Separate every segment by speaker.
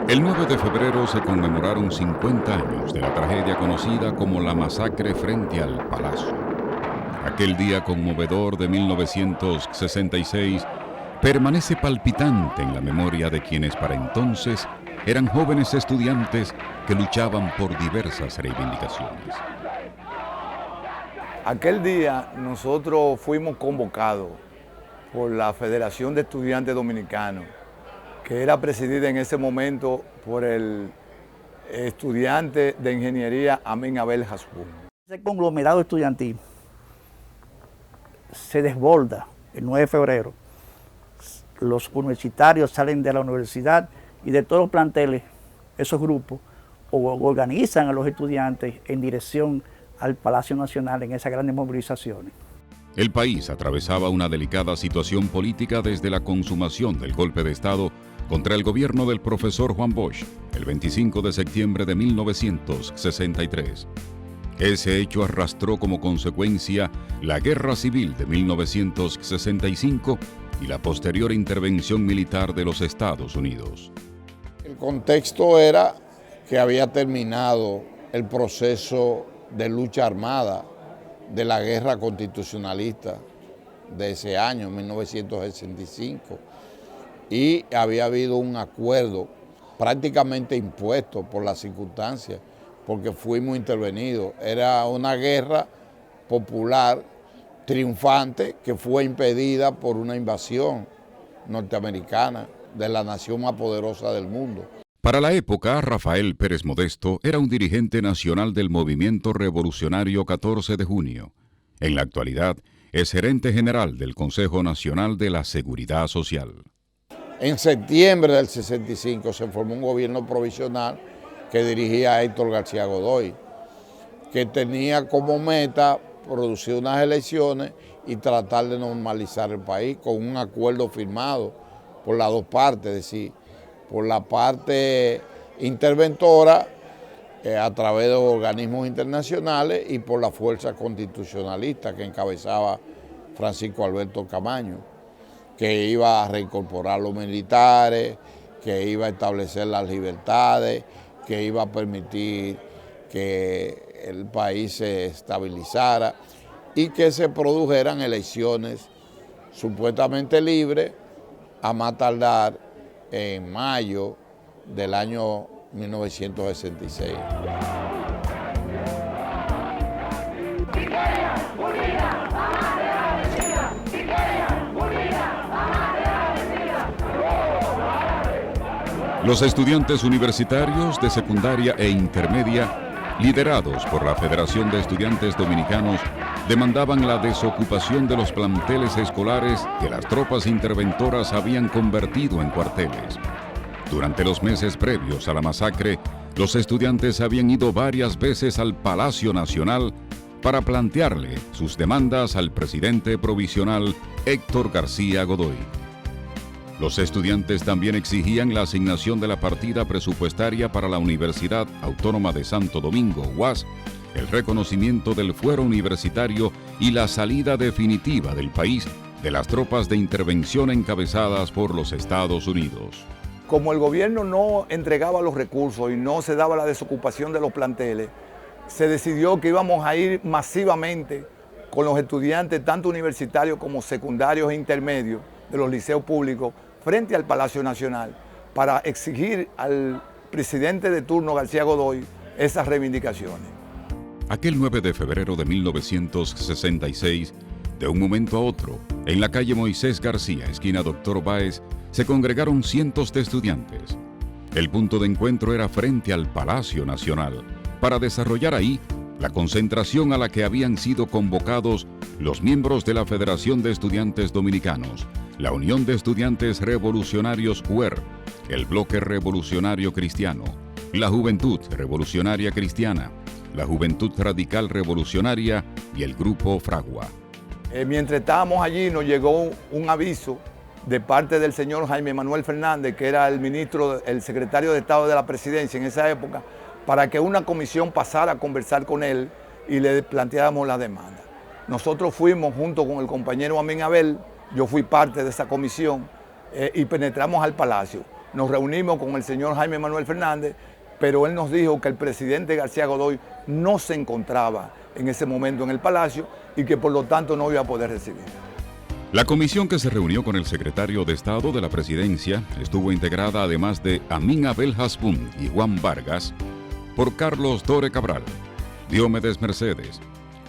Speaker 1: El 9 de febrero se conmemoraron 50 años de la tragedia conocida como la masacre frente al Palacio. Aquel día conmovedor de 1966 permanece palpitante en la memoria de quienes para entonces eran jóvenes estudiantes que luchaban por diversas reivindicaciones.
Speaker 2: Aquel día nosotros fuimos convocados por la Federación de Estudiantes Dominicanos, que era presidida en ese momento por el estudiante de ingeniería Amén Abel Hasbún.
Speaker 3: Ese conglomerado estudiantil se desborda el 9 de febrero. Los universitarios salen de la universidad y de todos los planteles, esos grupos organizan a los estudiantes en dirección al Palacio Nacional en esas grandes movilizaciones.
Speaker 1: El país atravesaba una delicada situación política desde la consumación del golpe de Estado contra el gobierno del profesor Juan Bosch el 25 de septiembre de 1963. Ese hecho arrastró como consecuencia la Guerra Civil de 1965 y la posterior intervención militar de los Estados Unidos.
Speaker 4: El contexto era que había terminado el proceso de lucha armada de la guerra constitucionalista de ese año, 1965, y había habido un acuerdo prácticamente impuesto por las circunstancias, porque fuimos intervenidos. Era una guerra popular triunfante que fue impedida por una invasión norteamericana de la nación más poderosa del mundo.
Speaker 1: Para la época, Rafael Pérez Modesto era un dirigente nacional del Movimiento Revolucionario 14 de Junio. En la actualidad, es gerente general del Consejo Nacional de la Seguridad Social.
Speaker 4: En septiembre del 65 se formó un gobierno provisional que dirigía a Héctor García Godoy, que tenía como meta producir unas elecciones y tratar de normalizar el país con un acuerdo firmado por las dos partes, es decir, por la parte interventora a través de organismos internacionales y por la fuerza constitucionalista que encabezaba Francisco Alberto Camaño, que iba a reincorporar los militares, que iba a establecer las libertades, que iba a permitir que el país se estabilizara y que se produjeran elecciones supuestamente libres a más tardar en mayo del año 1966.
Speaker 1: Los estudiantes universitarios de secundaria e intermedia, liderados por la Federación de Estudiantes Dominicanos, demandaban la desocupación de los planteles escolares que las tropas interventoras habían convertido en cuarteles. Durante los meses previos a la masacre, los estudiantes habían ido varias veces al Palacio Nacional para plantearle sus demandas al presidente provisional Héctor García Godoy. Los estudiantes también exigían la asignación de la partida presupuestaria para la Universidad Autónoma de Santo Domingo, UAS, el reconocimiento del fuero universitario y la salida definitiva del país de las tropas de intervención encabezadas por los Estados Unidos.
Speaker 2: Como el gobierno no entregaba los recursos y no se daba la desocupación de los planteles, se decidió que íbamos a ir masivamente con los estudiantes, tanto universitarios como secundarios e intermedios de los liceos públicos, frente al Palacio Nacional, para exigir al presidente de turno, García Godoy, esas reivindicaciones.
Speaker 1: Aquel 9 de febrero de 1966, de un momento a otro, en la calle Moisés García, esquina Doctor Báez, se congregaron cientos de estudiantes. El punto de encuentro era frente al Palacio Nacional, para desarrollar ahí la concentración a la que habían sido convocados los miembros de la Federación de Estudiantes Dominicanos, la Unión de Estudiantes Revolucionarios UER, el Bloque Revolucionario Cristiano, la Juventud Revolucionaria Cristiana, la Juventud Radical Revolucionaria y el Grupo Fragua.
Speaker 2: Mientras estábamos allí nos llegó un aviso de parte del señor Jaime Manuel Fernández, que era el secretario de Estado de la Presidencia en esa época, para que una comisión pasara a conversar con él y le planteáramos la demanda. nosotros fuimos junto con el compañero Amín Abel, yo fui parte de esa comisión, y penetramos al Palacio. Nos reunimos con el señor Jaime Manuel Fernández, pero él nos dijo que el presidente García Godoy no se encontraba en ese momento en el Palacio y que por lo tanto no iba a poder recibir.
Speaker 1: La comisión que se reunió con el secretario de Estado de la Presidencia estuvo integrada, además de Amín Abel Hasbún y Juan Vargas, por Carlos Dore Cabral, Diomedes Mercedes,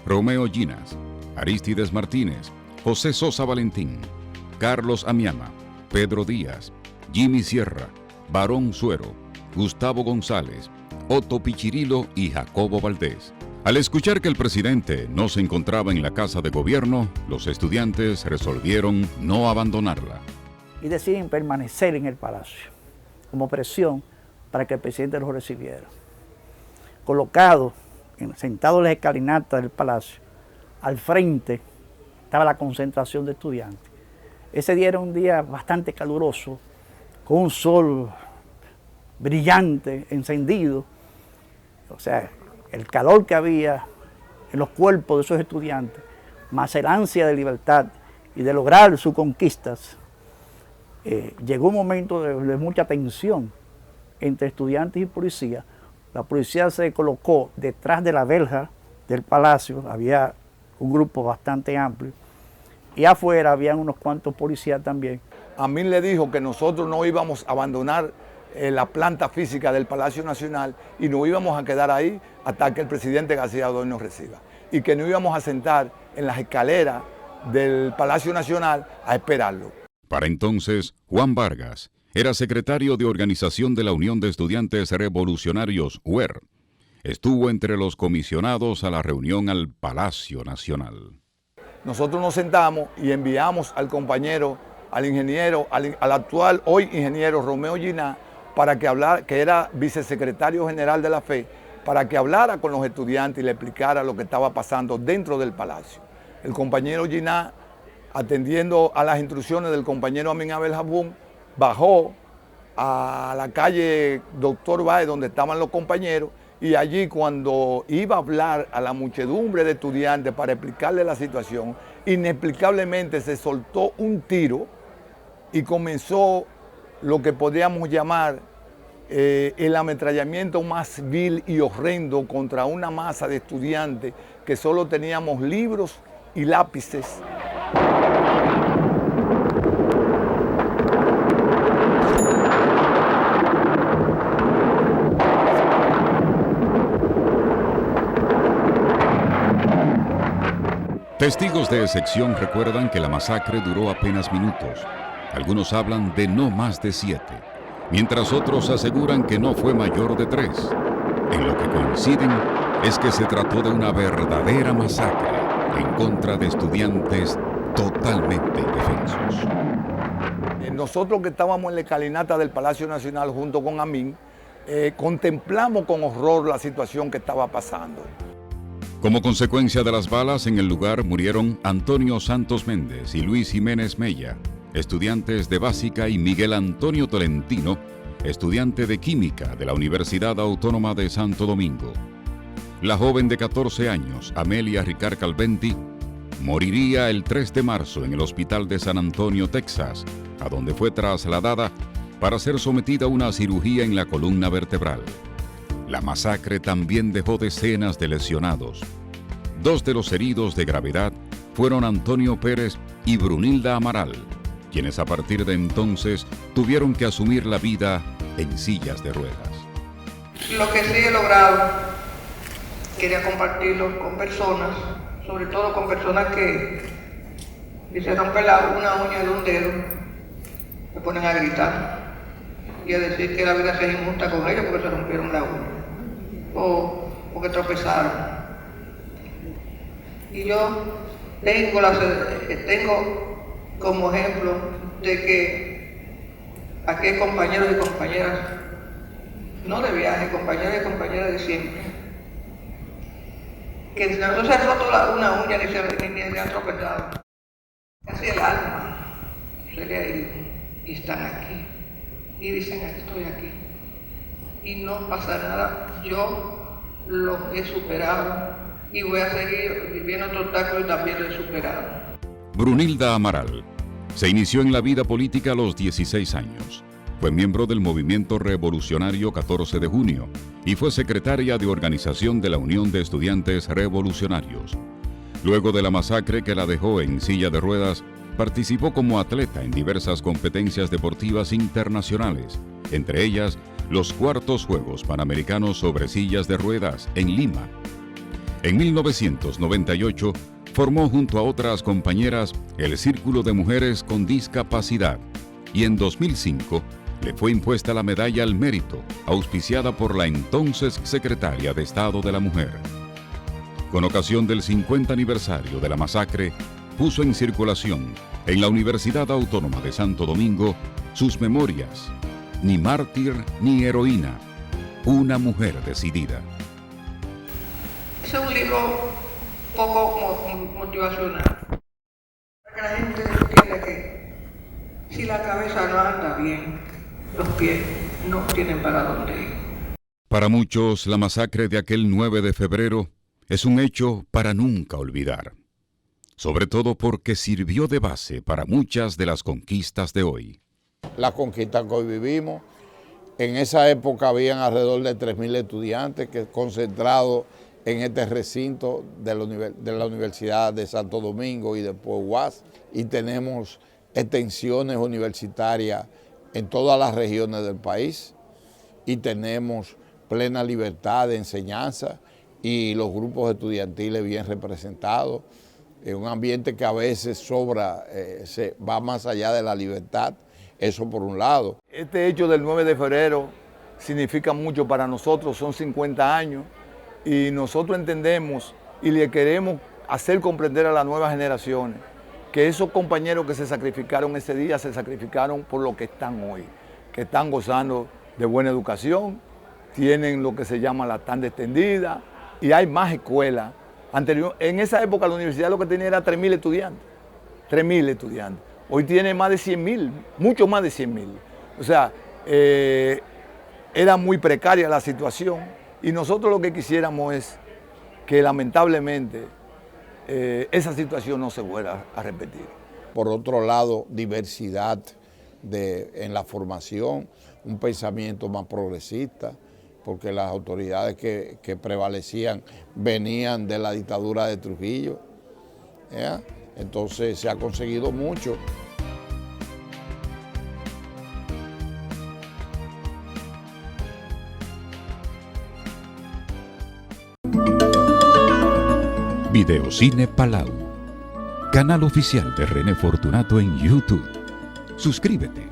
Speaker 1: Romeo Ginas, Arístides Martínez, José Sosa Valentín, Carlos Amiama, Pedro Díaz, Jimmy Sierra, Barón Suero, Gustavo González, Otto Pichirilo y Jacobo Valdés. Al escuchar que el presidente no se encontraba en la Casa de Gobierno, los estudiantes resolvieron no abandonarla.
Speaker 3: Y deciden permanecer en el Palacio, como presión para que el presidente los recibiera. Colocados, sentados en las escalinatas del Palacio, al frente estaba la concentración de estudiantes. Ese día era un día bastante caluroso, con un sol brillante, encendido. O sea, el calor que había en los cuerpos de esos estudiantes, más el ansia de libertad y de lograr sus conquistas, llegó un momento de mucha tensión entre estudiantes y policía. La policía se colocó detrás de la verja del Palacio, había un grupo bastante amplio, y afuera habían unos cuantos policías también.
Speaker 2: A mí le dijo que nosotros no íbamos a abandonar la planta física del Palacio Nacional y nos íbamos a quedar ahí hasta que el presidente García Godoy nos reciba. Y que nos íbamos a sentar en las escaleras del Palacio Nacional a esperarlo.
Speaker 1: Para entonces, Juan Vargas era secretario de organización de la Unión de Estudiantes Revolucionarios, UER. Estuvo entre los comisionados a la reunión al Palacio Nacional.
Speaker 2: Nosotros nos sentamos y enviamos al compañero, al ingeniero, al actual hoy ingeniero Romeo Ginas, para que hablara, que era vicesecretario general de la FE, para que hablara con los estudiantes y le explicara lo que estaba pasando dentro del Palacio. El compañero Ginas, atendiendo a las instrucciones del compañero Amín Abel Hasbún, bajó a la calle Doctor Báez, donde estaban los compañeros, y allí cuando iba a hablar a la muchedumbre de estudiantes para explicarle la situación, inexplicablemente se soltó un tiro y comenzó lo que podríamos llamar el ametrallamiento más vil y horrendo contra una masa de estudiantes que solo teníamos libros y lápices.
Speaker 1: Testigos de sección recuerdan que la masacre duró apenas minutos. Algunos hablan de no más de 7, mientras otros aseguran que no fue mayor de 3. En lo que coinciden es que se trató de una verdadera masacre en contra de estudiantes totalmente indefensos.
Speaker 2: Nosotros que estábamos en la escalinata del Palacio Nacional junto con Amín, contemplamos con horror la situación que estaba pasando.
Speaker 1: Como consecuencia de las balas, en el lugar murieron Antonio Santos Méndez y Luis Jiménez Mella, estudiantes de básica, y Miguel Antonio Tolentino, estudiante de química de la Universidad Autónoma de Santo Domingo. La joven de 14 años, Amelia Ricard Calventi, moriría el 3 de marzo en el hospital de San Antonio, Texas, a donde fue trasladada para ser sometida a una cirugía en la columna vertebral. La masacre también dejó decenas de lesionados. 2 de los heridos de gravedad fueron Antonio Pérez y Brunilda Amaral, quienes a partir de entonces tuvieron que asumir la vida en sillas de ruedas.
Speaker 5: Lo que sí he logrado, quería compartirlo con personas, sobre todo con personas que se rompen una uña de un dedo, se ponen a gritar y a decir que la vida sea injusta con ellos porque se rompieron la uña o porque tropezaron. Y yo tengo como ejemplo de que aquí hay compañeros y compañeras, no de viaje, compañeros y compañeras de siempre, que no se han roto una uña ni se han tropezado. Casi el alma se le ha ido y están aquí. Y dicen, estoy aquí. Y no pasa nada, yo lo he superado, y voy a seguir viviendo otros obstáculos y también lo he superado.
Speaker 1: Brunilda Amaral se inició en la vida política a los 16 años. Fue miembro del Movimiento Revolucionario 14 de Junio y fue secretaria de organización de la Unión de Estudiantes Revolucionarios. Luego de la masacre que la dejó en silla de ruedas, participó como atleta en diversas competencias deportivas internacionales, entre ellas los cuartos Juegos Panamericanos sobre sillas de ruedas en Lima. En 1998 formó junto a otras compañeras el Círculo de Mujeres con Discapacidad y en 2005 le fue impuesta la Medalla al Mérito, auspiciada por la entonces Secretaria de Estado de la Mujer. Con ocasión del 50 aniversario de la masacre, puso en circulación en la Universidad Autónoma de Santo Domingo sus memorias, Ni mártir ni heroína, una mujer decidida.
Speaker 5: Es un libro poco motivacional, para que la gente entienda que si la cabeza no anda bien, los pies no tienen para dónde ir.
Speaker 1: Para muchos, la masacre de aquel 9 de febrero es un hecho para nunca olvidar, sobre todo porque sirvió de base para muchas de las conquistas de hoy.
Speaker 4: La conquista que hoy vivimos, en esa época habían alrededor de 3.000 estudiantes que concentrados en este recinto de la Universidad de Santo Domingo y después UAS, y tenemos extensiones universitarias en todas las regiones del país y tenemos plena libertad de enseñanza y los grupos estudiantiles bien representados, en un ambiente que a veces sobra, se va más allá de la libertad, eso por un lado.
Speaker 2: Este hecho del 9 de febrero significa mucho para nosotros, son 50 años y nosotros entendemos y le queremos hacer comprender a las nuevas generaciones que esos compañeros que se sacrificaron ese día se sacrificaron por lo que están hoy, que están gozando de buena educación, tienen lo que se llama la tanda extendida y hay más escuelas. En esa época la universidad lo que tenía era 3.000 estudiantes, 3.000 estudiantes. Hoy tiene más de 100.000, mucho más de 100.000. O sea, era muy precaria la situación y nosotros lo que quisiéramos es que lamentablemente esa situación no se vuelva a repetir.
Speaker 4: Por otro lado, diversidad en la formación, un pensamiento más progresista, porque las autoridades que prevalecían venían de la dictadura de Trujillo. Entonces se ha conseguido mucho.
Speaker 1: Videocine Palau, canal oficial de René Fortunato en YouTube. Suscríbete.